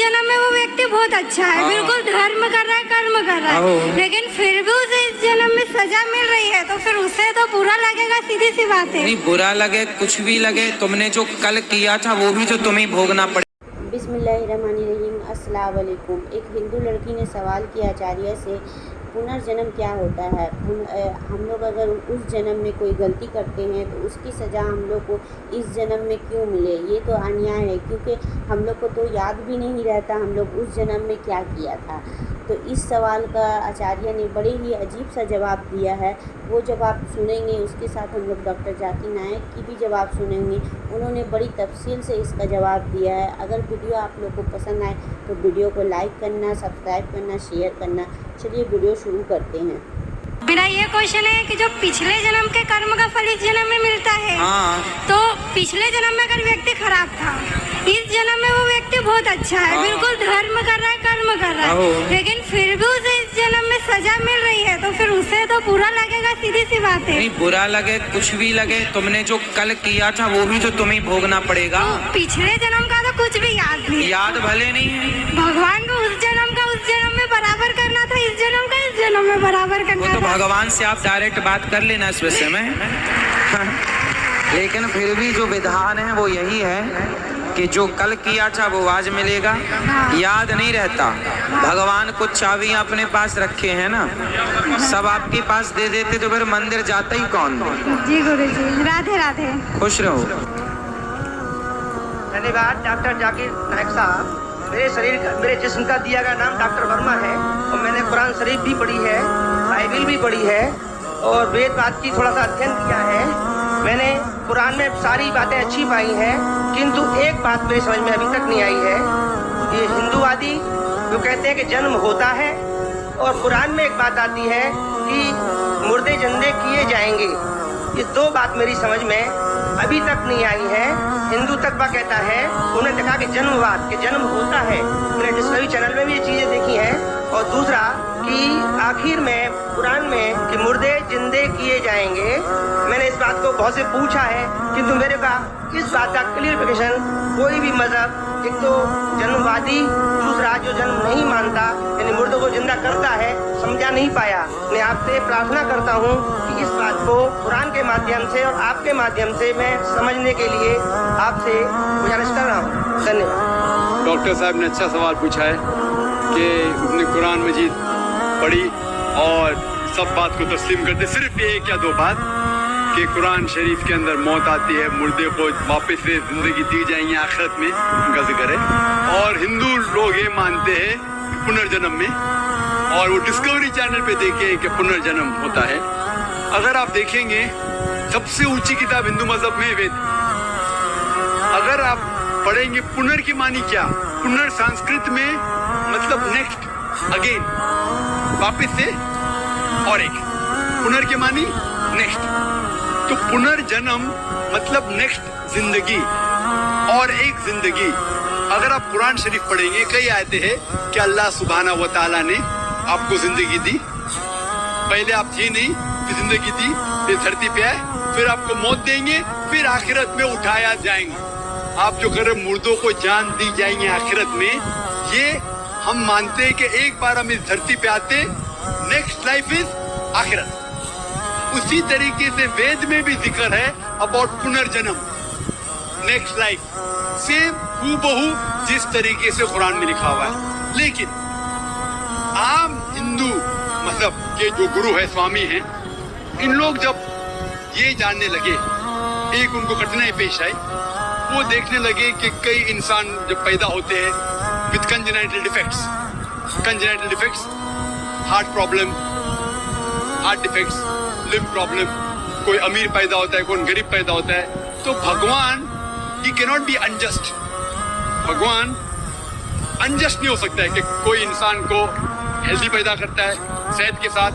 जन्म में वो व्यक्ति बहुत अच्छा है, बिल्कुल धर्म कर रहा है, कर्म कर रहा है, लेकिन फिर भी उसे इस जन्म में सजा मिल रही है, तो फिर उसे तो बुरा लगेगा, सीधी सी बात है। नहीं, बुरा लगे कुछ भी लगे, तुमने जो कल किया था वो भी तो तुम्हें भोगना पड़े। बिस्मिल्लाहिर्रहमानिर्रहीम। अस्सलाम वालेकुम। एक हिंदू लड़की ने सवाल किया आचार्य से, पुनर्जन्म क्या होता है? हम लोग अगर उस जन्म में कोई गलती करते हैं तो उसकी सज़ा हम लोग को इस जन्म में क्यों मिले? ये तो अन्याय है, क्योंकि हम लोग को तो याद भी नहीं रहता हम लोग उस जन्म में क्या किया था। तो इस सवाल का आचार्य ने बड़े ही अजीब सा जवाब दिया है। वो जवाब सुनेंगे, उसके साथ हम लोग डॉक्टर जाकिर नायक की भी जवाब सुनेंगे। उन्होंने बड़ी तफसील से इसका जवाब दिया है। अगर वीडियो आप लोग को पसंद आए तो वीडियो को लाइक करना, सब्सक्राइब करना, शेयर करना। चलिए वीडियो शुरू करते हैं। मेरा ये क्वेश्चन है कि जो पिछले जन्म के कर्म का फल इस जन्म में मिलता है, तो पिछले जन्म में अगर व्यक्ति खराब था, इस जन्म में वो व्यक्ति बहुत अच्छा है, बिल्कुल धर्म कर रहा है, कर्म कर रहा है, लेकिन फिर भी उसे इस जन्म में सजा मिल रही है, तो फिर उसे तो बुरा लगेगा, सीधी सी बात है। नहीं, बुरा लगे कुछ भी लगे, तुमने जो कल किया था वो भी तो तुम्हें भोगना पड़ेगा। तो पिछले जन्म का तो कुछ भी याद नहीं, याद भले नहीं है, भगवान को उस जन्म का उस जन्म में बराबर करना था, इस जन्म का इस जन्म में बराबर करना वो तो था। भगवान से आप डायरेक्ट बात कर लेना इस विषय में। लेकिन फिर भी जो विधान है वो यही है कि जो कल किया था वो आज मिलेगा। याद नहीं रहता, भगवान कुछ चाबियां अपने पास रखे हैं ना, सब आपके पास दे देते तो फिर मंदिर जाता ही कौन? जी गुरु जी, राधे राधे, खुश रहो। धन्यवाद डॉक्टर जाकिर नायक साहब। मेरे जिस्म का दिया गया नाम डॉक्टर वर्मा है और मैंने कुरान शरीफ भी पढ़ी है, बाइबिल भी पढ़ी है और वेद बात की थोड़ा सा अध्ययन किया है। मैंने कुरान में सारी बातें अच्छी पाई हैं, किंतु एक बात मेरी समझ में अभी तक नहीं आई है। ये हिंदूवादी जो कहते हैं कि जन्म होता है और कुरान में एक बात आती है कि मुर्दे जिंदे किए जाएंगे, ये दो बात मेरी समझ में अभी तक नहीं आई है। हिंदू तकवा कहता है, उन्होंने देखा कि जन्मवाद के जन्म होता है, मैंने डिस्कवरी चैनल में भी ये चीज़ें देखी हैं। और दूसरा कि आखिर में कुरान में कि मुर्दे जिंदे किए जाएंगे, मैंने इस बात को बहुत से पूछा है, किंतु मेरे पास इस बात का क्लियरिफिकेशन कोई भी मजहब, एक तो जन्मवादी, दूसरा जो जन्म नहीं मानता यानी मुर्दों को जिंदा करता है, समझा नहीं पाया। मैं आपसे प्रार्थना करता हूँ कि इस बात को कुरान के माध्यम से और आपके माध्यम से मैं समझने के लिए आपसे गुजारिश कर रहा हूँ। धन्यवाद। डॉक्टर साहब ने अच्छा सवाल पूछा है कि उसने कुरान मजीद पढ़ी और सब बात को तस्लीम करते। सिर्फ एक या दो बात कि कुरान शरीफ के अंदर मौत आती है, मुर्दे को वापस से जिंदगी दी जाएंगी आखिरत में, उनका जिक्र है। और हिंदू लोग ये मानते हैं पुनर्जन्म में, और वो डिस्कवरी चैनल पे देखें कि पुनर्जन्म होता है। अगर आप देखेंगे सबसे ऊंची किताब हिंदू मजहब में वेद। अगर आप पढ़ेंगे पुनर की मानी क्या, पुनर संस्कृत में मतलब नेक्स्ट, अगेन, वापस से, और एक पुनर के मानी नेक्स्ट। तो पुनर्जन्म मतलब नेक्स्ट जिंदगी और एक जिंदगी। अगर आप कुरान शरीफ पढ़ेंगे, कई आयतें हैं कि अल्लाह सुब्हाना व तआला ने आपको जिंदगी दी, पहले आप थे नहीं, फिर जिंदगी दी, फिर धरती पे आए, फिर आपको मौत देंगे, फिर आखिरत में उठाया जाएंगे। आप जो कर रहे मुर्दों को जान दी जाएंगे आखिरत में, ये हम मानते हैं कि एक बार हम इस धरती पे आते, नेक्स्ट लाइफ इज आखिरत। उसी तरीके से वेद में भी जिक्र है अबाउट पुनर्जन्म, नेक्स्ट लाइफ, सेम हूबहू जिस तरीके से कुरान में लिखा हुआ है। लेकिन आम हिंदू मतलब के जो गुरु है, स्वामी हैं, इन लोग जब ये जानने लगे, एक उनको कठिनाई पेश आई, वो देखने लगे कि कई इंसान जब पैदा होते हैं with congenital defects, heart problem, heart defects, live problem, कोई अमीर पैदा होता है, कोई गरीब पैदा होता है, तो भगवान he can not be unjust. भगवान अनजस्ट नहीं हो सकता है कि कोई इंसान को हेल्दी पैदा करता है सेहत के साथ,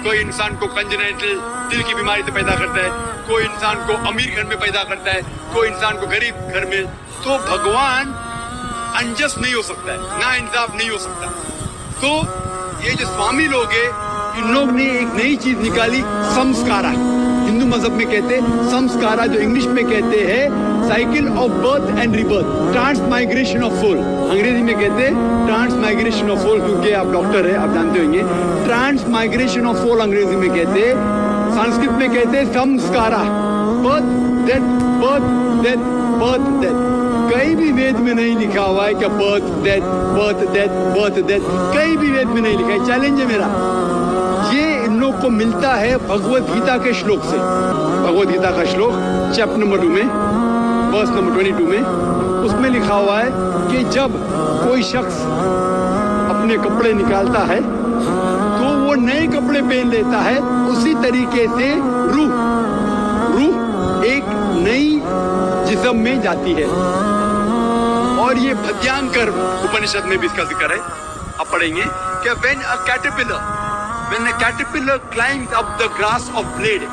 कोई इंसान को कंजेनाइटल दिल की बीमारी से पैदा करता है, कोई इंसान को अमीर घर में पैदा करता है, कोई इंसान को गरीब घर में। तो भगवान अनजस्ट नहीं हो सकता है, ना इंसाफ नहीं हो सकता। तो ये जो स्वामी लोग हैं, इन लोग ने एक नई चीज निकाली, संस्कारा। हिंदू मजहब में कहते हैं संस्कारा, जो इंग्लिश में कहते हैं cycle of birth and rebirth, transmigration of soul. अंग्रेजी में कहते हैं ट्रांसमाइग्रेशन ऑफ सोल, क्योंकि आप डॉक्टर है, आप जानते होंगे। ट्रांसमाइग्रेशन ऑफ सोल अंग्रेजी में कहते हैं, संस्कृत में कहते हैं संस्कारा, birth death, birth death, birth death. कहीं भी वेद में नहीं लिखा हुआ है कि birth death, birth death, birth death, कहीं भी वेद में नहीं लिखा है। चैलेंज है मेरा, ये इन लोग को मिलता है भगवत गीता के श्लोक से। भगवत गीता का श्लोक चैप्टर नंबर 2 में, वर्स नंबर 22 में, उसमें लिखा हुआ है कि जब कोई शख्स अपने कपड़े निकालता है तो वो नए कपड़े पहन लेता है। उसी तरीके से रूह एक नई जिस्म में जाती है। और ये भद्यांकर उपनिषद में भी इसका जिक्र है, आप पढ़ेंगे कि when a caterpillar climbs up the grass of blade,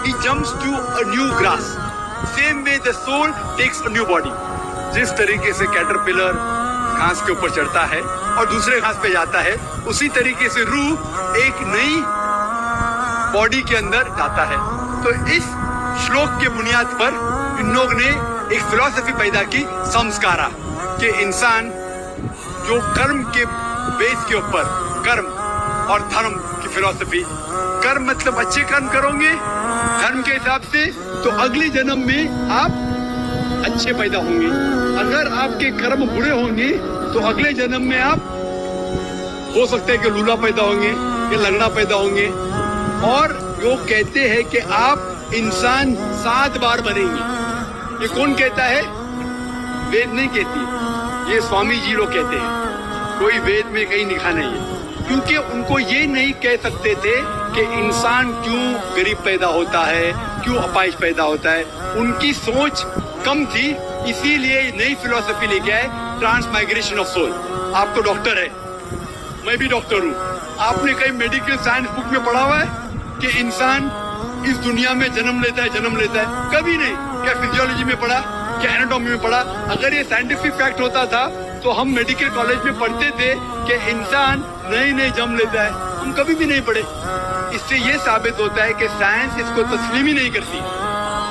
he jumps to a new grass. Same way the soul takes a new body. जिस तरीके से कैटरपिलर घास के ऊपर चढ़ता है और दूसरे घास पे जाता है, उसी तरीके से रूह एक नई बॉडी के अंदर जाता है। तो इस श्लोक के बुनियाद पर इन लोग ने एक फिलॉसफी पैदा की, संस्कारा, कि इंसान जो कर्म के बेस के ऊपर, कर्म और धर्म की फिलॉसफी, कर्म मतलब अच्छे कर्म करोगे धर्म के हिसाब से तो अगले जन्म में आप अच्छे पैदा होंगे। अगर आपके कर्म बुरे होंगे तो अगले जन्म में आप हो सकते हैं कि लूला पैदा होंगे, कि लंगड़ा पैदा होंगे। और वो कहते हैं कि आप इंसान 7 बार बनेंगे। ये कौन कहता है? वेद नहीं कहती, ये स्वामी जी लोग कहते हैं। कोई वेद में कहीं लिखा नहीं है, क्योंकि उनको ये नहीं कह सकते थे कि इंसान क्यों गरीब पैदा होता है, क्यों अपाहिज पैदा होता है। उनकी सोच कम थी, इसीलिए नई फिलॉसफी लेके आए, ट्रांसमाइग्रेशन ऑफ सोल। आप तो डॉक्टर है, मैं भी डॉक्टर हूँ। आपने कहीं मेडिकल साइंस बुक में पढ़ा हुआ है कि इंसान इस दुनिया में जन्म लेता है? कभी नहीं। क्या फिजियोलॉजी में पढ़ा, क्या एनाटॉमी में पढ़ा? अगर ये साइंटिफिक फैक्ट होता था तो हम मेडिकल कॉलेज में पढ़ते थे कि इंसान नए जन्म लेता है। हम कभी भी नहीं पढ़े। इससे ये साबित होता है कि साइंस इसको तस्लीम ही नहीं करती।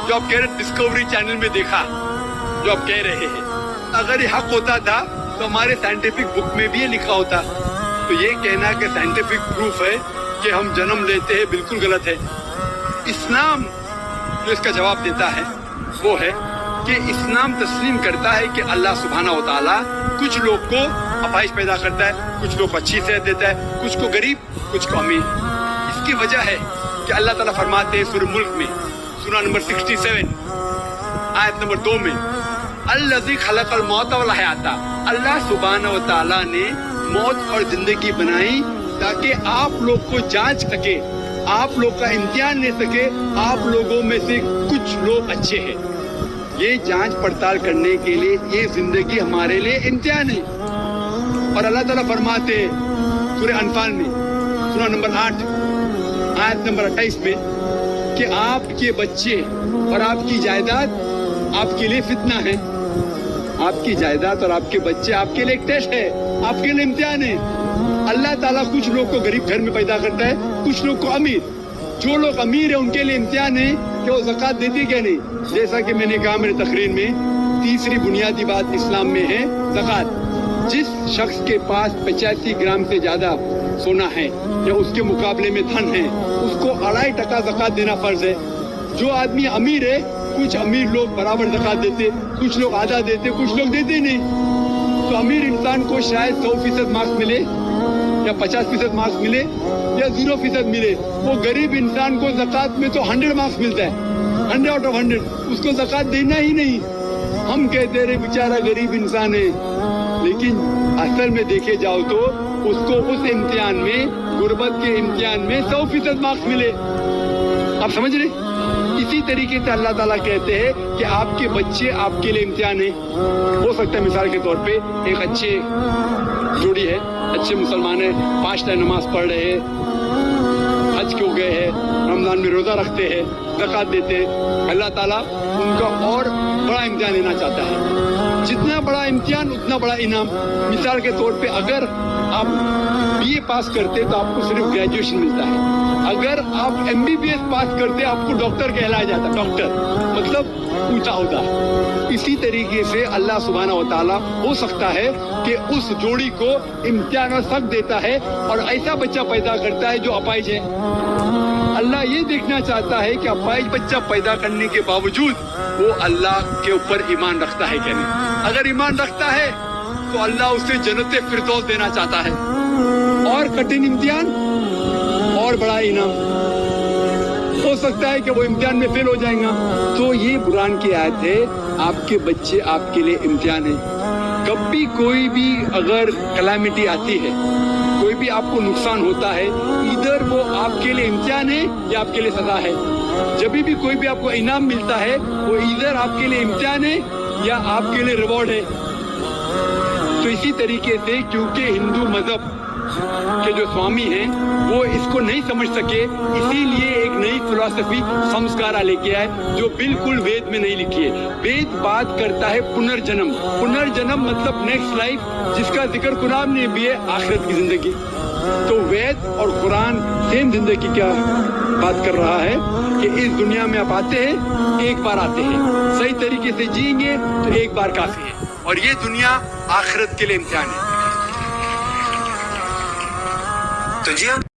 जो आप कह रहे डिस्कवरी चैनल में देखा, जो आप कह रहे हैं, अगर ये हक होता था तो हमारे साइंटिफिक बुक में भी ये लिखा होता। तो ये कहना कि साइंटिफिक प्रूफ है कि हम जन्म लेते हैं, बिल्कुल गलत है। इस्लाम जो इसका जवाब देता है वो है कि इस्लाम तस्लीम करता है कि अल्लाह सुब्हाना व तआला कुछ लोग को अपाहिज पैदा करता है, कुछ लोग को अच्छी सेहत देता है, कुछ को गरीब, कुछ को अमीर। इसकी वजह है कि अल्लाह ताला फरमाते हैं सूरह मुल्क में, सूरह नंबर 67 आयत नंबर 2 में, अल्लज़ी खलक़ल मौत वल हयाता, अल्लाह सुब्हाना व तआला ने मौत और जिंदगी बनाई ताकि आप लोग को जांच सके, आप लोग का इम्तिहान ले सके, आप लोगों में से कुछ लोग अच्छे हैं। ये जांच पड़ताल करने के लिए ये जिंदगी हमारे लिए इम्तिहान है। और अल्लाह ताला फरमाते हैं सूरह अनफाल में, सूरह नंबर 8 आयत नंबर 28 में कि आपके बच्चे और आपकी जायदाद आपके लिए फितना है। आपकी जायदाद और आपके बच्चे आपके लिए एक टेस्ट है, आपके लिए इम्तिहान है। अल्लाह ताला कुछ लोग को गरीब घर में पैदा करता है, कुछ लोग को अमीर। जो लोग अमीर है उनके लिए इम्तिहान है कि वो ज़कात देते क्या नहीं। जैसा कि मैंने कहा मेरे तकरीर में, तीसरी बुनियादी बात इस्लाम में है ज़कात। जिस शख्स के पास 85 ग्राम से ज्यादा सोना है या उसके मुकाबले में धन है, उसको 2.5% ज़कात देना फर्ज है। जो आदमी अमीर है, कुछ अमीर लोग बराबर ज़कात देते, कुछ लोग आधा देते, कुछ लोग देते नहीं। तो अमीर इंसान को शायद 100% मार्क्स मिले या 50% मार्क्स मिले या 0% मिले। वो गरीब इंसान को ज़कात में तो 100 मार्क्स मिलता है, 100 आउट ऑफ 100। उसको ज़कात देना ही नहीं। हम कहते रहे बेचारा गरीब इंसान है, लेकिन असल में देखे जाओ तो उसको उस इम्तिहान में, गुर्बत के इम्तिहान में 100% मार्क्स मिले। आप समझ रहे? इसी तरीके से अल्लाह ताला कहते हैं कि आपके बच्चे आपके लिए इम्तिहान है। हो सकता है मिसाल के तौर पे एक अच्छे जोड़ी है, अच्छे मुसलमान है, 5 टाइम नमाज पढ़ रहे हैं, हज क्यों गए हैं, रमजान में रोजा रखते हैं, ज़कात देते हैं। अल्लाह ताला उनका और बड़ा इम्तिहान लेना चाहता है। जितना बड़ा इम्तिहान उतना बड़ा इनाम। मिसाल के तौर पे अगर आप बीए पास करते तो आपको सिर्फ ग्रेजुएशन मिलता है, अगर आप MBBS पास करते आपको डॉक्टर कहलाया जाता, डॉक्टर मतलब ऊंचा होगा। इसी तरीके से अल्लाह सुब्हानहू व तआला हो सकता है कि उस जोड़ी को इम्तिहान और सख्त देता है और ऐसा बच्चा पैदा करता है जो अपाहिज है। अल्लाह ये देखना चाहता है कि अपाहिज बच्चा पैदा करने के बावजूद वो अल्लाह के ऊपर ईमान रखता है क्या नहीं। अगर ईमान रखता है तो अल्लाह उसे जन्नत फिरदौस देना चाहता है, और कठिन इम्तिहान और बड़ा इनाम। हो सकता है कि वो इम्तिहान में फेल हो जाएगा। तो ये कुरान की आयत है, आपके बच्चे आपके लिए इम्तिहान है। कभी कोई भी अगर कैलामिटी आती है, कोई भी आपको नुकसान होता है, इधर वो आपके लिए इम्तिहान है या आपके लिए सजा है। जब भी कोई भी आपको इनाम मिलता है वो इधर आपके लिए इम्तिहान है या आपके लिए रिवॉर्ड है। तो इसी तरीके से क्योंकि हिंदू मजहब के जो स्वामी हैं वो इसको नहीं समझ सके, इसीलिए एक नई फिलॉसफी संस्कारा लेके आए जो बिल्कुल वेद में नहीं लिखी है। वेद बात करता है पुनर्जन्म। पुनर्जन्म मतलब नेक्स्ट लाइफ, जिसका जिक्र कुरान ने भी है, आखिरत की जिंदगी। तो वेद और कुरान सेम जिंदगी क्या बात कर रहा है कि इस दुनिया में आप आते हैं, एक बार आते हैं, सही तरीके से जिएंगे तो एक बार काफी है, और ये दुनिया आखिरत के लिए इम्तिहान है। तो जी